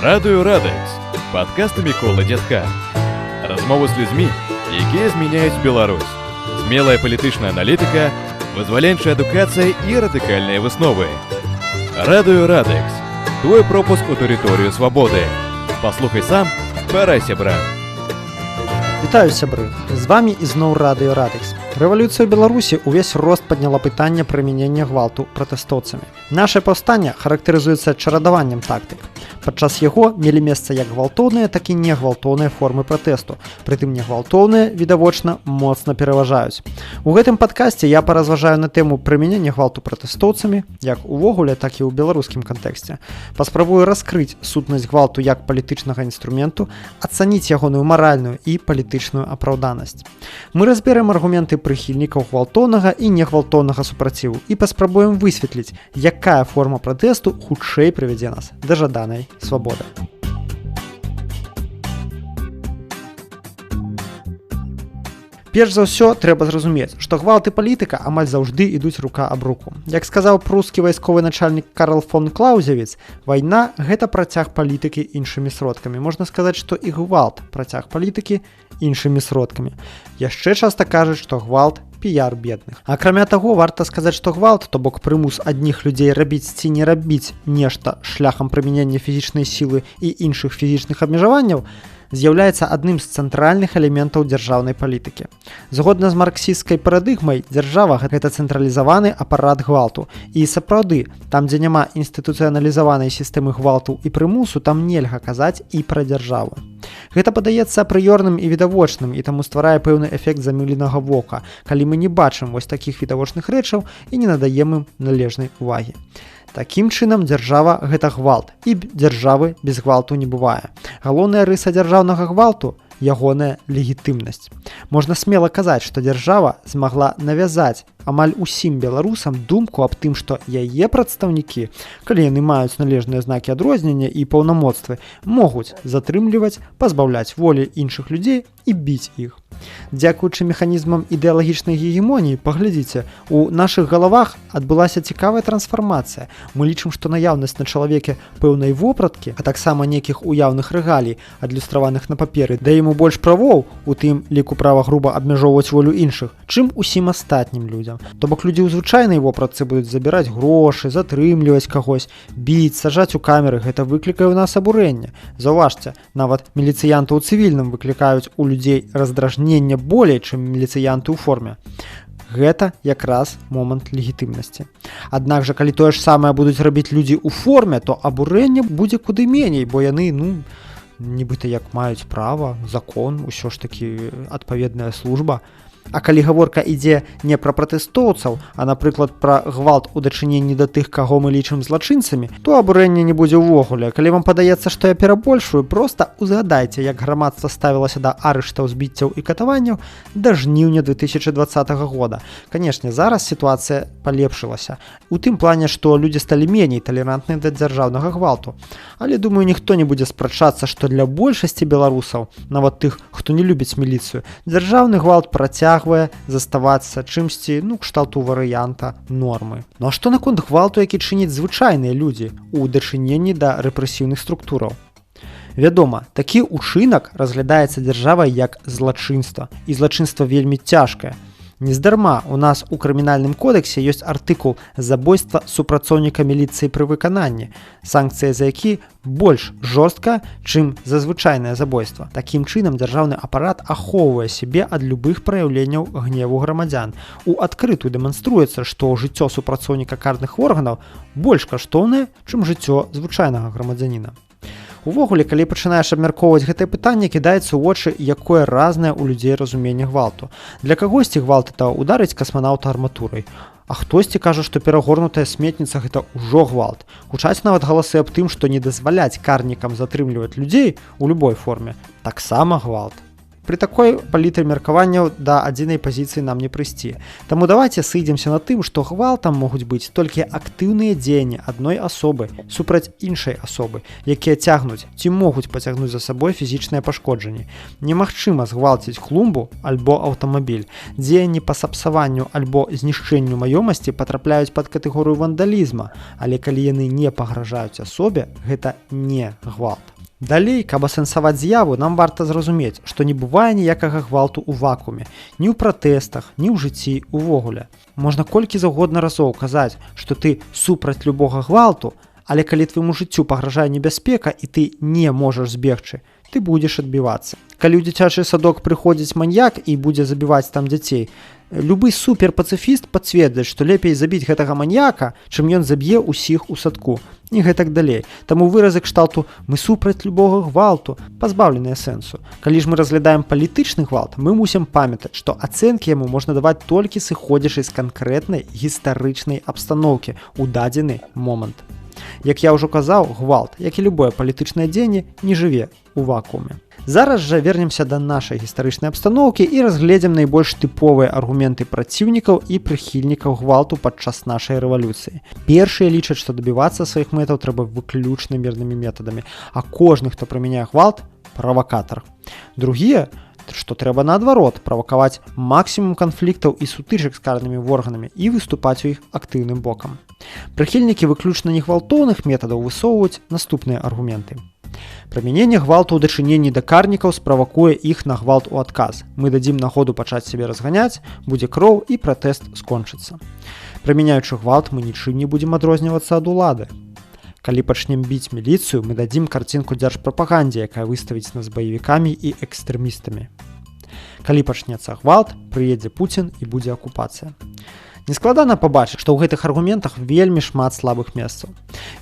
Радыё Радекс. Падкасты Міколы Дзядка. Размовы з людзьмі, якія змяняюць Беларусь. Смелая палітычная аналітыка, вызваленчая адукацыя і радыкальныя высновы. Радыё Радекс. Твой пропуск у тэрыторыю свабоды. Паслухай сам, парай сябра. Вітаю, сябры! З вамі ізноў Радыё Радекс. Рэвалюцыя ў Беларусі ўвесь рост падняла пытанне прымянення гвалту пратэстоўцамі. Нашае паўстанне характарызуецца чарадаваннем тактык. Падчас яго мелі месца як гвалтоўныя, так і негвалтоўныя формы пратэсту. Прытым негвалтоўныя, відавочна, моцна пераважаюць. У гэтым падкасце я паразважаю на тэму прымянення гвалту пратэстоўцамі, як увогуле, так і ў беларускім кантэксце. Паспрабую раскрыць сутнасць гвалту як палітычнага інструменту, ацаніць ягоную маральную і палітычную апраўданасць. Мы разберем аргументы прыхільнікаў гвалтоўнага і негвалтоўнага супраціву і паспрабуем высветліць, якая форма пратэсту хутчэй прывядзе нас да жаданай свабоды. Перш за ўсё, трэба зразумець, што гвалт і палітыка амаль заўжды ідуць рука аб руку. Як сказаў прускі вайсковы начальнік Карл фон Клаузевіц, вайна – гэта працяг палітыкі іншымі сродкамі. Можна сказаць, што і гвалт – працяг палітыкі іншымі сродкамі. Яшчэ часта кажуць, што гвалт – піяр бедных. Акрамя таго, варта сказаць, што гвалт, то бок прымус адних людзей рабіць ці не рабіць нешта шляхам прымянення фізічнай сілы і іншых фізічных абмежаванняў, з'яўляецца адным з цэнтральных элементаў дзяржаўнай палітыкі. Згодна з марксісцкай парадыгмай, дзяржава – гэта цэнтралізаваны апарат гвалту. І сапраўды, там, дзе няма інстытуцыяналізаванай сістэмы гвалту і прымусу, там нельга казаць і пра дзяржаву. Гэта падаецца апрыёрным і відавочным, і таму стварае пэўны эфект замыленага вока, калі мы не бачым вось такіх відавочных рэчаў і не надаем ім належнай увагі. Такім чынам, дзяржава – гэта гвалт, і дзяржавы без гвалту не бывае. Галоўная рыса дзяржаўнага гвалту – ягоная легітымнасць. Можна смела казаць, што дзяржава змагла навязаць амаль усім беларусам думку аб тым, што яе прадстаўнікі, калі яны маюць належныя знакі адрознення і паўнамоцтвы, могуць затрымліваць, пазбаўляць волі іншых людзей і біць іх. Дзякуючы механізмам ідэалагічнай гегемоніі, паглядзіце, у нашых галавах адбылася цікавая трансфармацыя. Мы лічым, што наяўнасць на чалавеке пэўнай вопраткі, а таксама нейкіх уяўных рэгалій, адлюстраваных на паперы, дае яму больш правоў, у тым ліку права груба абмяжоўваць волю іншых, чым усім астатнім людзям. То бок людзі ў звычайнай вопратцы будуць забіраць грошы, затрымліваць кагось, біць, сажаць у камеры. Гэта выклікае ў нас абурэнне. Заўважце, нават міліцыянты ў цывільным выклікаюць у людзей раздражнення болей, чым міліцыянты ў форме. Гэта якраз момант легітымнасці. Аднак жа, калі тое ж самае будуць рабіць людзі ў форме, то абурэнне будзе куды меней, бо яны, нібыта як маюць права, закон, усё ж такі адпаведная служба. А калі гаворка ідзе не пра пратэстоўцаў, а, напрыклад, пра гвалт у дачыненні да тых, каго мы лічым злачынцамі, то абурэння не будзе ўвогуле. Калі вам падаецца, што я перабольшую, проста узгадайце, як грамадства ставілася да арыштаў, збіццяў і катаванняў да жніўня 2020 года. Канешне, зараз сітуацыя палепшылася. У тым плане, што людзі сталі меней талерантныя да дзяржаўнага гвалту. Але, думаю, ніхто не будзе спрачацца, што для большасці беларусаў, нават тых, хто не любіць міліцыю, дзяржаўны гвалт працягвае заставацца чымсьці, кшталту варыянта нормы. Ну а што наконт гвалту, які чыняць звычайныя людзі у дачыненні да рэпрэсіўных структураў? Вядома, такі ўчынак разглядаецца дзяржавай як злачынства, і злачынства вельмі цяжкае. Нездарма у нас у крымінальным кодексе ёсць артыкул «Забойства супрацоўніка міліцыі пры выкананні», санкцыя за які больш жорстка, чым за звычайнае забойства. Такім чынам дзяржаўны апарат ахоўвае сябе ад любых праяўленняў гневу грамадзян. У адкрытую дэманструецца, што жыццё супрацоўніка карных органаў больш каштоўнае, чым жыццё звычайнага грамадзяніна. Увогуле, калі пачынаеш абмяркоўваць гэтае пытанне, кідаецца ў вочы, якое разнае ў людзей разуменне гвалту. Для кагосьці гвалт – это ударыць касманаўта арматурай. А хтосьці кажа, што перагорнутая сметніца – гэта ўжо гвалт. Гучаць нават галасы аб тым, што не дазваляць карнікам затрымліваць людзей у любой форме – таксама гвалт. Пры такой палітры меркаванняў да адзінай пазіцыі нам не прыйсці. Таму давайце сыдземся на тым, што гвалтам могуць быць толькі актыўныя дзеянні адной асобы супраць іншай асобы, якія цягнуць ці могуць пацягнуць за сабой фізічныя пашкоджанні. Немагчыма згвалціць клумбу альбо аўтамабіль. Дзеянні па сапсаванню альбо знішчэнню маёмасці патрапляюць пад катэгорыю вандалізма, але калі яны не пагражаюць асобе, гэта не гвалт. Далей, каб асэнсаваць з'яву, нам варта зразумець, што не бывае ніякага гвалту ў вакууме, ні ў пратэстах, ні ў жыцці увогуле. Можна колькі заўгодна разоў казаць, што ты супраць любога гвалту, але калі твайму жыццю пагражае небяспека і ты не можаш збегчы, ты будзеш адбівацца. Калі ў дзіцячы садок прыходзіць маньяк і будзе забіваць там дзяцей, любы суперпацыфіст пацвердзіць, што лепей забіць гэтага маньяка, чым ён заб'е ўсіх у садку. І гэтак далей. Таму выразы кшталту «мы супраць любога гвалту» пазбаўленыя сэнсу. Калі ж мы разглядаем палітычны гвалт, мы мусім памятаць, што ацэнкі яму можна даваць толькі сыходзячы з канкрэтнай гістарычнай абстаноўкі ў дадзены момант. Як я ўжо казаў, гвалт, як і любое палітычнае дзеянне, не жыве ў вакууме. Зараз жа вернемся да нашай гістарычнай абстаноўкі і разгледзім найбольш тыповыя аргументы праціўнікаў і прыхільнікаў гвалту падчас нашай рэвалюцыі. Першыя лічаць, што дабівацца сваіх мэтаў трэба выключна мірнымі метадамі, а кожны, хто прымяняе гвалт, правакатар. Другія, што трэба наадварот правакаваць максімум канфліктаў і сутычак з карнымі органамі і выступаць у іх актыўным бокам. Прыхільнікі выключна негвалтоўных метадаў высоўваюць наступныя аргументы. Прымяненне гвалту ў дачыненні да карнікаў справакуе іх на гвалт у адказ. Мы дадзім нагоду пачаць сябе разганяць, будзе кроў і пратэст скончыцца. Прымяняючы гвалт, мы нічым не будзем адрознівацца ад улады. Калі пачнем біць міліцыю, мы дадзім карцінку дзяржпрапагандзе, якая выставіць нас баевікамі і экстрэмістамі. Калі пачнецца гвалт, прыедзе Пуцін і будзе акупацыя. Нескладана пабачыць, што ў гэтых аргументах вельмі шмат слабых месцаў.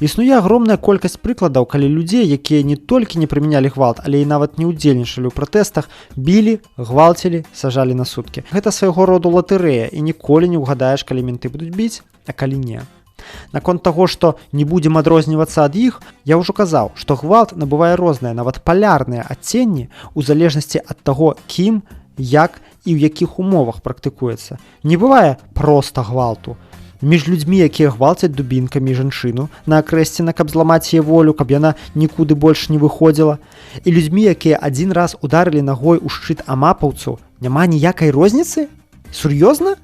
Існуе агромная колькасць прыкладаў, калі людзей, якія не толькі не прымянялі гвалт, але і нават не ўдзельнічалі ў пратэстах, білі, гвалцілі, сажалі на суткі. Гэта свайго роду латарэя, і ніколі не ўгадаеш, калі менты будуць біць, а калі не. Наконт таго, што не будзем адрознівацца ад іх, я ўжо казаў, што гвалт набывае розныя, нават палярныя адценні у залежнасці ад таго, кім, як і ў якіх умовах практыкуецца. Не бывае проста гвалту. Між людзьмі, якія гвалцяць дубінкамі жанчыну на акрэсціна, каб зламаць яе волю, каб яна нікуды больш не выходзіла, і людзьмі, якія адзін раз ударылі нагой у шчыт амапаўцу, няма ніякай розніцы? Сур'ёзна?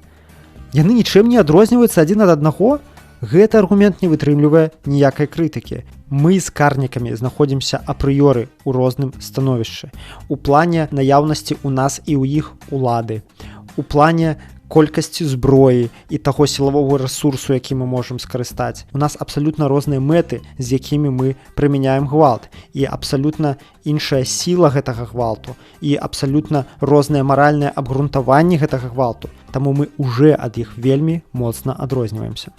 Яны нічым не адрозніваюцца адзін ад аднаго? Гэты аргумент не вытрымлівае ніякай крытыкі. Мы з карнікамі знаходзімся апрыёры ў розным становішчы. У плане наяўнасці ў нас і ў іх улады. У плане колькасці зброі і таго сілавога рэсурсу, які мы можам скарыстаць. У нас абсалютна розныя мэты, з якімі мы прымяняем гвалт. І абсалютна іншая сіла гэтага гвалту. І абсалютна рознае маральнае абгрунтаванне гэтага гвалту. Таму мы ўжо ад іх вельмі моцна адрозніваемся.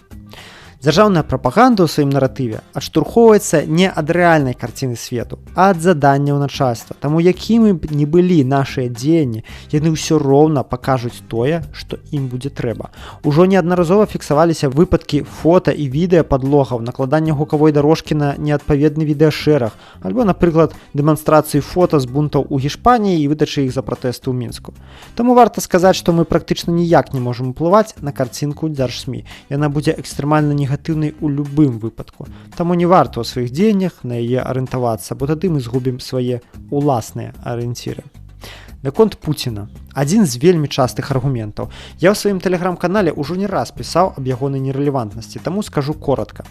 Дзяржаўная прапаганда ў сваім наратыве адштурхоўваецца не ад рэальнай карціны свету, а ад заданняў начальства. Таму якімі б не былі нашыя дзеянні, яны ўсё роўна пакажуць тое, што ім будзе трэба. Ужо неаднаразова фіксаваліся выпадкі фота і відэа падлогаў, накладання гукавой дарожкі на неадпаведны відэашэраг, альбо, напрыклад, дэманстрацыі фота з бунтаў у Гішпаніі і выдачы іх за пратэсты ў Мінску. Таму варта сказаць, што мы практычна ніяк не можам уплываць на карцінку дзяржсмі. Яна будзе экстрэмальна негатыўнай у любым выпадку. Таму не варта ў сваіх дзеяннях на яе арыентавацца, бо тады мы згубім свае уласныя арыенціры. Наконт Пуціна. Адзін з вельмі частых аргументаў. Я ў сваім тэлеграм-канале ўжо не раз пісаў аб ягонай нерэлевантнасці, таму скажу коротка.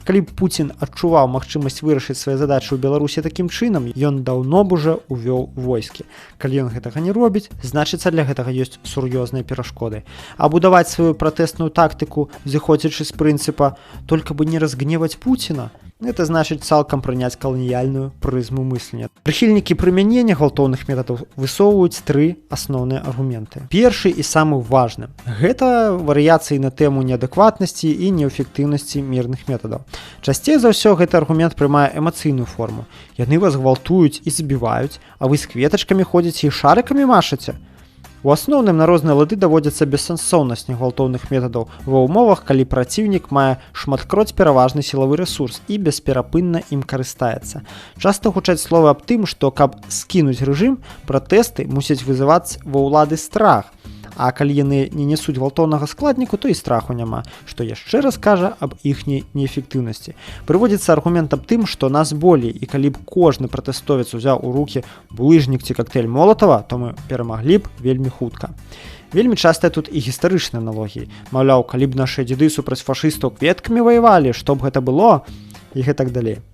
Калі б Пуцін адчуваў магчымасць вырашыць свае задачы ў Беларусі такім чынам, ён даўно б ужо ўвёў войскі. Калі ён гэтага не робіць, значыцца для гэтага ёсць сур'ёзныя перашкоды. А будаваць сваю пратэсную тактыку, зыходзячы з прынцыпа «только бы не разгневаць Пуціна», это значыць цалкам прыняць каланіяльную прызму мыслення. Прыхільнікі прымянення гвалтоўных метадаў высоўваюць тры асноўныя аргументы. Першы і самы важны. Гэта варыяцыі на тэму неадэкватнасці і неэфектыўнасці мірных метадаў. Часцей за ўсё гэты аргумент прымае эмацыйную форму. Яны вас гвалтуюць і забіваюць, а вы з кветачкамі ходзіце і шарыкамі машаце. У асноўным на розныя лады даводзіцца бессэнсоўнасць негвалтоўных метадаў ва ўмовах, калі праціўнік мае шматкроць пераважны сілавы рэсурс і бесперапынна ім карыстаецца. Часта гучаць словы аб тым, што каб скінуць рэжым, пратэсты мусяць вызываць ва ўлады страх. А калі яны не нясуць гвалтоўнага складніку, то і страху няма, што яшчэ раз кажа аб іхняй неэфектыўнасці. Прыводзіцца аргумент аб тым, што нас болей, і калі б кожны пратэстовец узяў у рукі булыжнік ці коктейль Молатава, то мы перамаглі б вельмі хутка. Вельмі частыя тут і гістарычныя аналогіі. Маўляў, калі б нашыя дзеды супраць фашыстаў кветкамі ваявалі, што б гэта было, і гэтак далей.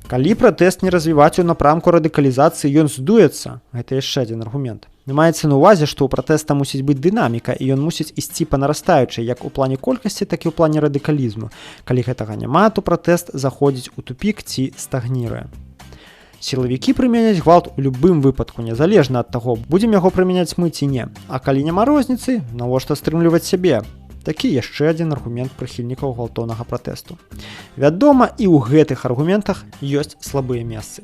Калі пратэст не развіваць у напрамку радыкалізацыі, ён здуецца. Гэта яшчэ адзін аргумент. Маецца на ўвазе, што ў пратэста мусіць быць дынаміка, і ён мусіць ісці па нарастаючай, як у плане колькасці, так і ў плане радыкалізму. Калі гэтага няма, то пратэст заходзіць у тупік ці стагніруе. Сілавікі прымяняць гвалт у любым выпадку, незалежна ад таго, будзем яго прымяняць мы ці не. А калі няма розніцы, навошта стрымліваць сябе? Такі яшчэ адзін аргумент прыхільнікаў гвалтоўнага пратэсту. Вядома, і ў гэтых аргументах ёсць слабыя месцы.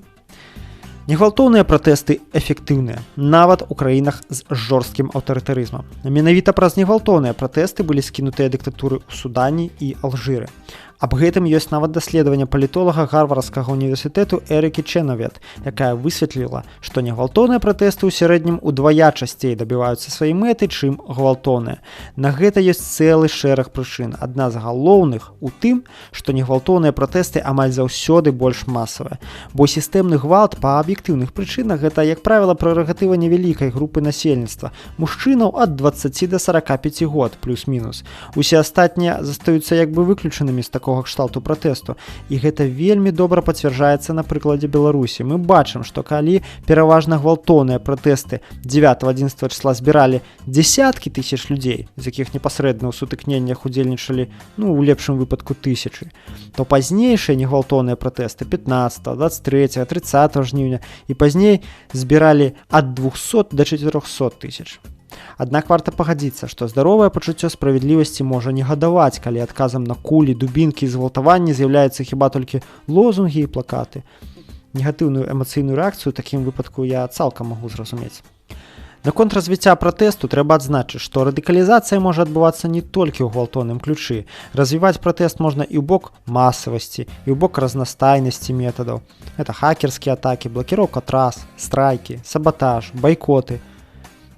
Негвалтоўныя пратэсты эфектыўныя, нават у краінах з жорсткім аўтарытарызмам. Менавіта праз негвалтоўныя пратэсты былі скінутыя дыктатуры ў Судані і Алжыры. Аб гэтым ёсць нават даследаванне палітолага Гарвардскага універсітэту Эрыкі Чэнавет, якая высветліла, што негвалтоўныя пратэсты ў сярэднім удвая часцей дабіваюцца сваёй мэты, чым гвалтоўныя. На гэта ёсць цэлы шэраг прычын. Адна з галоўных у тым, што негвалтоўныя пратэсты амаль заўсёды больш масавыя, бо сістэмны гвалт па аб'ектыўных прычынах гэта, як правіла, прэрагатыва невялікай групы насельніцтва, мужчынаў ад 20 до 45 год, плюс-мінус. Усе астатнія застаюцца як бы выключанымі з такога кшталту пратэсту. І гэта вельмі добра пацвярджаецца на прыкладзе Беларусі. Мы бачым, што калі пераважна гвалтоўныя пратэсты 9-11 числа збіралі дзесяткі тысяч людзей, з якіх непасрэдна ў сутыкненнях удзельнічалі, у лепшым выпадку тысячы, то пазнейшыя негвалтоўныя пратэсты 15, 23, 30 жніўня і пазней збіралі ад 200 до 400 тысяч. Аднак варта пагадзіцца, што здаровае пачуццё справядлівасці можа не гадаваць, калі адказам на кулі, дубінкі і згвалтаванні з'яўляюцца хіба толькі лозунгі і плакаты. Негатыўную эмацыйную рэакцыю ў такім выпадку я цалкам магу зразумець. Наконт развіцця пратэсту трэба адзначыць, што радыкалізацыя можа адбывацца не толькі ў гвалтоўным ключы. Развіваць пратэст можна і ў бок масавасці, і ў бок разнастайнасці метадаў. Гэта хакерскія атакі, блакіроўка трас, страйкі, сабатаж, байкоты.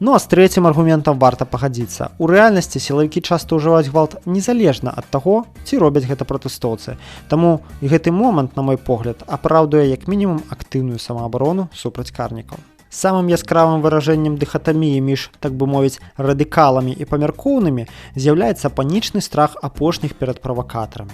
Ну а з трэцім аргументам варта пагадзіцца. У рэальнасці сілавікі часта ўжываюць гвалт незалежна ад таго, ці робяць гэта пратэстоўцы. Таму і гэты момант, на мой погляд, апраўдуе як мінімум актыўную самаабарону супраць карнікаў. Самым яскравым выражэннем дыхатаміі між, так бы мовіць, радыкаламі і памяркоўнымі з'яўляецца панічны страх апошніх перад правакатарамі.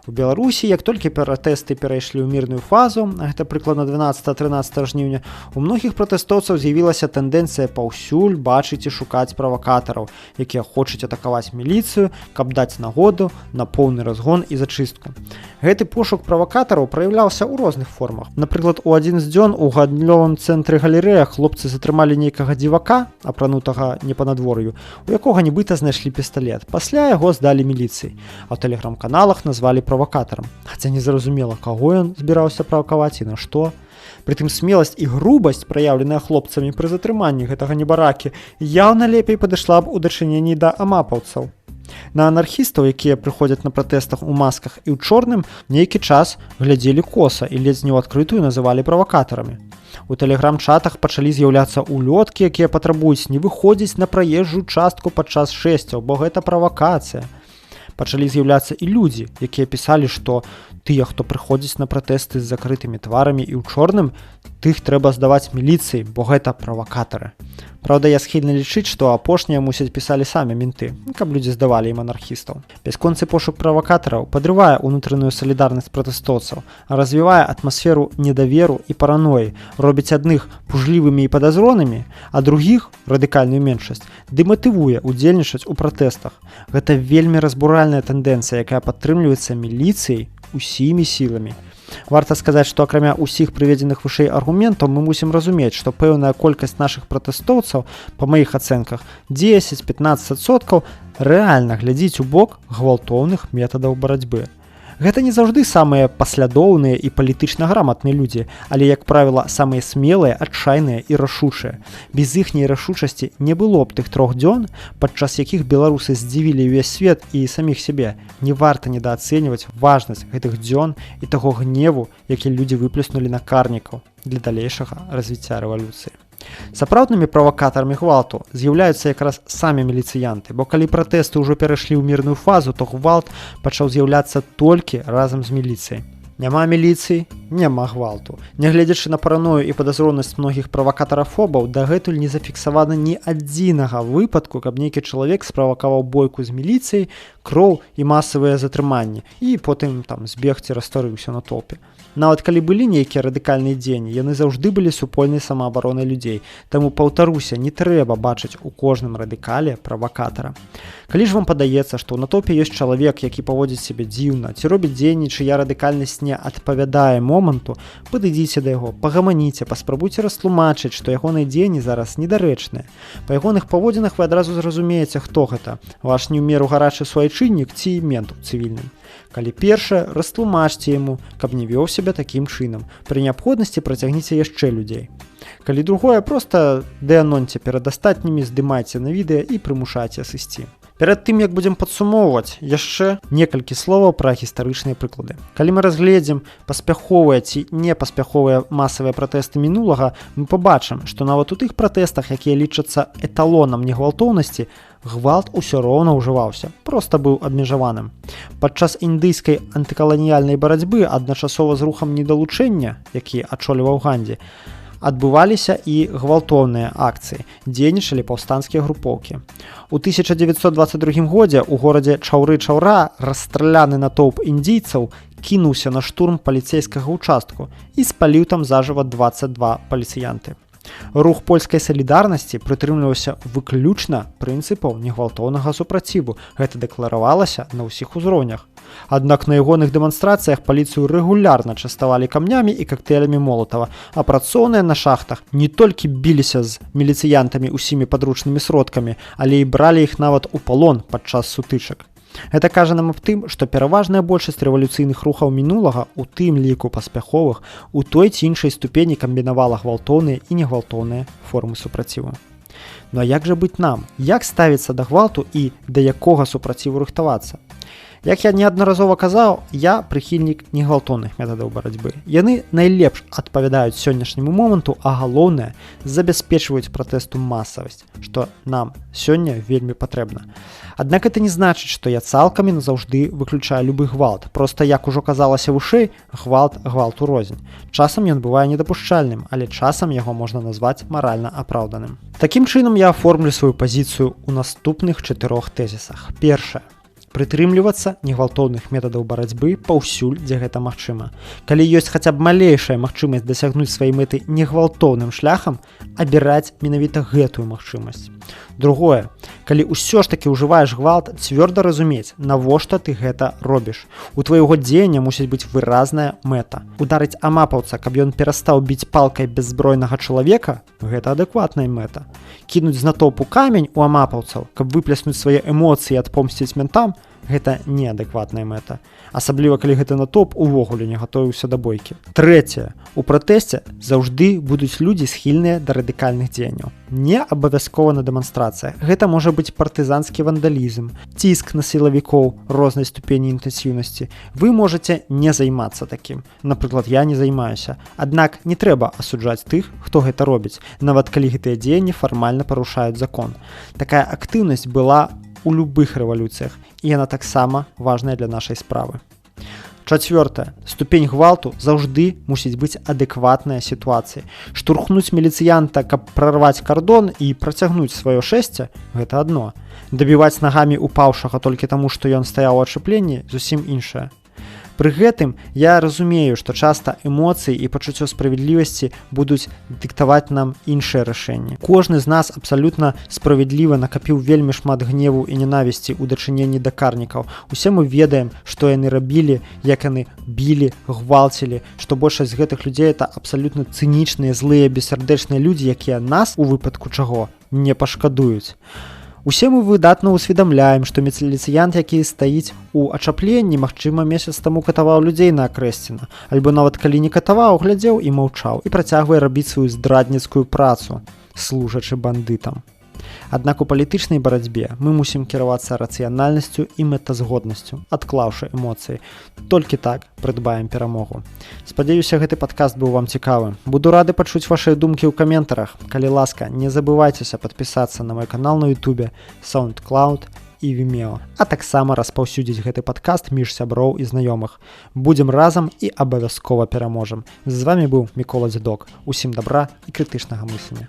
У Беларусі, як толькі пратэсты перайшлі ў мірную фазу, а гэта прыкладна 12-13 жніўня, у многіх пратэстоўцаў з'явілася тэндэнцыя паўсюль бачыць і шукаць правакатараў, якія хочуць атакаваць міліцыю, каб даць нагоду на поўны разгон і зачыстку. Гэты пошук правакатараў праяўляўся ў розных формах. Напрыклад, у адзін з дзён у гандлёвым цэнтры галерэя хлопцы затрымалі нейкага дзівака, апранутага не па надвор'ю, у якога нібыта знайшлі пісталет. Пасля яго здалі міліцыі, а ў тэлеграм-каналах назвалі правакатарам. Хаця незразумела, каго ён збіраўся правакаваць і на што. Прытым смеласць і грубасць, праяўленая хлопцамі пры затрыманні гэтага небаракі, яўна лепей падышла б у дачыненні да амапаўцаў. На анархістаў, якія прыходзяць на пратэстах у масках і ў чорным, нейкі час глядзелі коса і ледзь не ў адкрытую называлі правакатарамі. У тэлеграм-чатах пачалі з'яўляцца улёткі, якія патрабуюць не выходзіць на праезжую частку падчас шэсцяў, бо гэта правакацыя. Пачалі з'яўляцца і людзі, якія пісалі, што тыя, хто прыходзіць на пратэсты з закрытымі тварамі і ў чорным, тых трэба здаваць міліцыі, бо гэта правакатары. Праўда, я схільны лічыць, што апошнія мусяць пісалі самі менты, каб людзі здавалі ім анархістаў. Бясконцы пошук правакатараў падрывае ўнутраную салідарнасць пратэстоўцаў, а развівае атмасферу недаверу і параноі, робіць адных пужлівымі і падазронымі, а другіх, радыкальную меншасць, дэматывуе удзельнічаць у пратэстах. Гэта вельмі разбуральная тэндэнцыя, якая падтрымліваецца міліцыяй усімі сіламі. Варта сказаць, што акрамя ўсіх прыведзеных вышэй аргументаў мы мусім разумець, што пэўная колькасць нашых пратэстоўцаў, па маіх ацэнках, 10-15% рэальна глядзіць у бок гвалтоўных метадаў барацьбы. Гэта не заўжды самыя паслядоўныя і палітычна граматныя людзі, але, як правіла, самыя смелыя, адчайныя і рашучыя. Без іхняй рашучасці не было б тых 3 дзён, падчас якіх беларусы здзівілі ўвесь свет і саміх сябе. Не варта недаацэньваць важнасць гэтых дзён і таго гневу, які людзі выплеснулі на карнікаў для далейшага развіцця рэвалюцыі. Сапраўднымі правакатарамі гвалту з'яўляюцца якраз самі міліцыянты, бо калі пратэсты ўжо перайшлі ў мірную фазу, то гвалт пачаў з'яўляцца толькі разам з міліцыяй. Няма міліцыі, няма гвалту. Нягледзячы на параною і падазронасць многіх правакатарафобаў, дагэтуль не зафіксавана ні адзінага выпадку, каб нейкі чалавек справакаваў бойку з міліцыяй, кроў і масавыя затрыманні, і потым збегці растарыўся на топе. Нават калі былі нейкія радыкальныя дзеянні, яны заўжды былі супольнай самаабаронай людзей. Таму, паўтаруся, не трэба бачыць у кожным радыкале правакатара. Калі ж вам падаецца, што ў натоўпе ёсць чалавек, які паводзіць сябе дзіўна, ці робіць дзеянні, чыя радыкальнасць не адпавядае моманту, падыдзіце да яго, пагаманіце, паспрабуйце растлумачыць, што ягоныя дзеянні зараз недарэчныя. Па ягоных паводзінах вы адразу зразумееце, хто гэта, ваш не ў меру гарачы суайчыннік ці мент у цывільным. Калі першае, растлумачце яму, каб не вёў сябе такім чынам. Пры неабходнасці працягніце яшчэ людзей. Калі другое, проста дэаноньце перад астатнімі, здымайце на відэа і прымушайце сысці. Перад тым, як будзем падсумоўваць, яшчэ некалькі словаў пра гістарычныя прыклады. Калі мы разгледзім паспяховыя ці непаспяховыя масавыя пратэсты мінулага, мы пабачым, што нават у тых пратэстах, якія лічацца эталонам негвалтоўнасці, гвалт усё роўна ўжываўся, проста быў абмежаваным. Падчас індыйскай антыкаланіяльнай барацьбы адначасова з рухам недалучэння, які ачоліваў Гандзі, адбываліся і гвалтоўныя акцыі, дзейнічалі паўстанцкія групоўкі. У 1922 годзе ў горадзе Чаўры-Чаўра расстраляны натоўп індзійцаў кінуўся на штурм паліцейскага ўчастку і спаліў там зажыва 22 паліцыянты. Рух польскай салідарнасці прытрымліваўся выключна прынцыпаў негвалтоўнага супраціву. Гэта дэкларавалася на ўсіх узроўнях. Аднак на ягоных дэманстрацыях паліцыю рэгулярна частавалі камнямі і кактэйлямі Молатава, а працоўныя на шахтах не толькі біліся з міліцыянтамі ўсімі падручнымі сродкамі, але і бралі іх нават у палон падчас сутычак. Гэта кажа нам аб тым, што пераважная большасць рэвалюцыйных рухаў мінулага, у тым ліку паспяховых, у той ці іншай ступені камбінавала гвалтоўныя і негвалтоўныя формы супраціву. Ну а як жа быць нам? Як ставіцца да гвалту і да якога супраціву рыхтавацца? Як я неаднаразова казаў, я прыхільнік негвалтоўных метадаў барацьбы. Яны найлепш адпавядаюць сённяшняму моманту, а галоўнае, забяспечваюць пратэсту масавасць, што нам сёння вельмі патрэбна. Аднак это не значыць, што я цалкам і назаўжды выключаю любы гвалт. Проста, як ужо казалася вышэй, гвалт гвалту рознь. Часам ён бывае недапушчальным, але часам яго можна назваць маральна апраўданым. Такім чынам я аформлю сваю пазіцыю ў наступных 4 тэзісах. Першае. Прытрымлівацца негвалтоўных метадаў барацьбы паўсюль, дзе гэта магчыма. Калі ёсць хаця б малейшая магчымасць дасягнуць сваёй мэты негвалтоўным шляхам, абіраць менавіта гэтую магчымасць. Другое. Калі ўсё ж такі ўжываеш гвалт, цвёрда разумець, навошта ты гэта робіш. У твайго дзеяння мусіць быць выразная мэта. Ударыць амапаўца, каб ён перастаў біць палкай бяззбройнага чалавека, гэта адэкватная мэта. Кінуць з натоўпу камень у амапаўцаў, каб выпляснуць свае эмоцыі і адпомсціць ментам, гэта неадэкватная мэта. Асабліва, калі гэты натоўп увогуле не гатовіўся да бойкі. Трэцяе. У пратэсце заўжды будуць людзі схільныя да радыкальных дзеянняў. Не абавязкова на дэманстрацыях. Гэта можа быць партызанскі вандалізм, ціск на сілавікоў рознай ступені інтэнсіўнасці. Вы можаце не займацца такім. Напрыклад, я не займаюся. Аднак не трэба асуджаць тых, хто гэта робіць, нават калі гэтыя дзеянні фармальна парушаюць закон. Такая актыўнасць была у любых рэвалюцыях, і яна таксама важная для нашай справы. Чацвёртае. Ступень гвалту заўжды мусіць быць адэкватная сітуацыі. Штурхнуць міліцыянта, каб прарваць кардон і працягнуць сваё шэсце – гэта адно. Дабіваць нагамі упаўшага толькі таму, што ён стаяў у адчапленні – зусім іншае. Пры гэтым я разумею, што часта эмоцыі і пачуццё справядлівасці будуць дыктаваць нам іншыя рашэнні. Кожны з нас абсалютна справядліва накапіў вельмі шмат гневу і ненавісці ў дачыненні да карнікаў. Усе мы ведаем, што яны рабілі, як яны білі, гвалцілі, што большасць з гэтых людзей это абсалютна цынічныя, злыя, бессардэчныя людзі, якія нас, у выпадку чаго, не пашкадуюць. Усе мы выдатна ўсведамляем, што міліцыянт, які стаіць у ачапленні, магчыма, месяц таму катаваў людзей на Акрэсціна, альбо нават калі не катаваў, глядзеў і маўчаў, і працягвае рабіць сваю здрадніцкую працу, служачы бандытам. Аднак у палітычнай барацьбе мы мусім кіравацца рацыянальнасцю і мэтазгоднасцю, адклаўшы эмоцыі. Толькі так прыдбаем перамогу. Спадзяюся, гэты падкаст быў вам цікавы. Буду рады пачуць вашыя думкі ў каментарах. Калі ласка, не забывайцеся падпісацца на мой канал на YouTube, SoundCloud і Vimeo, а таксама распаўсюдзіць гэты падкаст між сяброў і знаёмых. Будзем разам і абавязкова пераможам. З вами быў Мікола Дзедок. Усім добра і крытычнага мыслення.